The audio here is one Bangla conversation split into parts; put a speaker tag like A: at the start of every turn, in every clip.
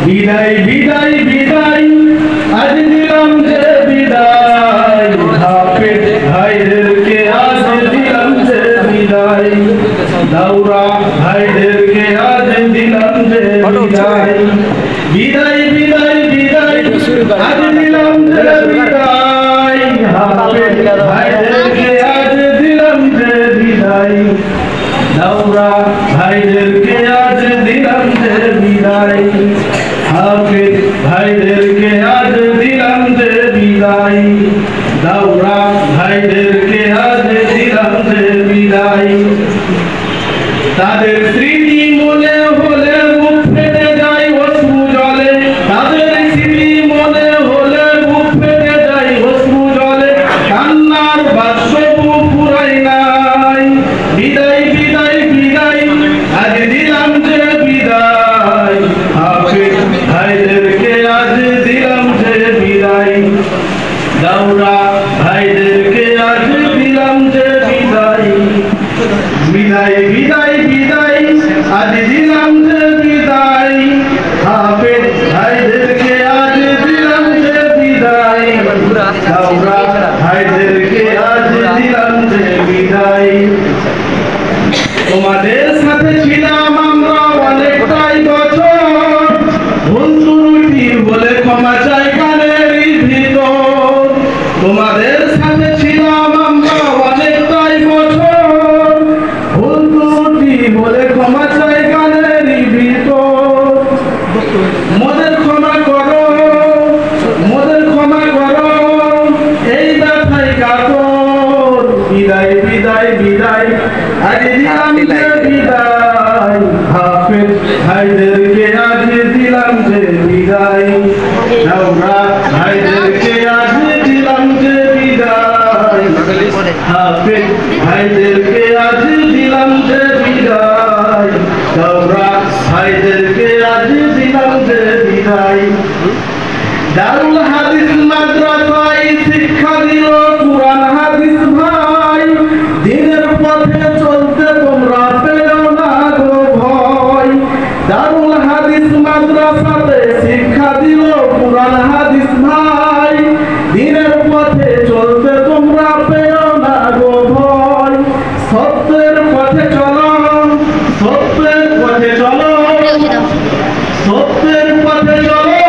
A: বিদায় বিদায় বিদায় আজ দিলাম যে বিদায় হাফেজ ভাইদেরকে আজ দিলাম যে বিদায় দাওরা ভাইদেরকে আজ দিলাম যে বিদায় বিদায় বিদায় বিদায় আজ দিলাম যে বিদায় হাফেজ ভাইদেরকে আজ দিলাম যে বিদায় দাওরা ভাইদেরকে আজ দিলাম যে বিদায় হাফেজ ভাইদেরকে আজ দিলাম যে বিদায় দাওরা ভাইদেরকে আজ দিলাম যে বিদায় তাদের স্মৃতি মনে হলে বুক ফেটে যায় অশ্রু জলে তাদের স্মৃতি মনে হলে বুক ফেটে যায় অশ্রু জলে কান্নার বাষ্প ফুরাই নাই বিদায় বিদায় বিদায় আজ দিলাম যে বিদায় হাফেজ ভাইদেরকে আজ দিলাম যে বিদায় দাওরা ভাইদেরকে আজ দিলাম যে বিদায় বিদায় বিদায় বিদায় আজ দিলাম যে বিদায় হাফেজ ভাইদেরকে আজ দিলাম যে বিদায় দাওরা ভাইদেরকে আজ দিলাম যে বিদায় তোমাদের সাথে ছিলাম আমরা অনেকটাই বছর ভুল ত্রুটি বলে ক্ষমা চাই কানের ভিতর তোমাদের সাথে ছিলাম আমরা অনেকটাই বছর ভুল ত্রুটি বলে ক্ষমা চাই কানের ভিতর মোদের ক্ষমা করো মোদের ক্ষমা করো এই ব্যথায় কাতর বিদায় বিদায় বিদায় আজ দিলাম যে বিদায় হাফেজ ভাইদেরকে আজ দিলাম যে বিদায় দাওরা ভাইদেরকে আজ দিলাম যে বিদায় হাফেজ ভাইদেরকে আজ দিলাম যে বিদায় দাওরা ভাইদেরকে আজ দিলাম যে বিদায় দারুল হাদিস মাদ্রাসায় শিক্ষা দিল কুরআন হাদিস ভাই দিনের পথে চলতে তোমরা পেও না গো ভয় দারুল হাদিস মাদ্রাসাতে শিক্ষা দিল কুরআন হাদিস ভাই দিনের পথে চলতে তোমরা পেও না গো ভয় সত্যের পথে চলো সত্যের পথে চলো সত্যের পথে চলো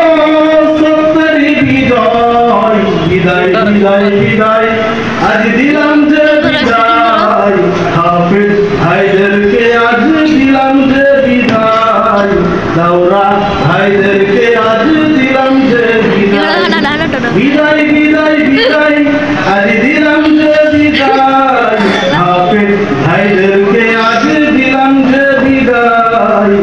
A: সত্যেরই বিজয় বিদায় বিদায় বিদায় আজ দিলাম যে বিদায় হাফেজ ভাইদেরকে আজ দিলাম যে বিদায় দাওরা ভাইদেরকে আজ দিলাম যে বিদায় বিদায় বিদায় বিদায় আজ দিলাম যে বিদায় হাফেজ ভাইদেরকে আজ দিলাম যে বিদায়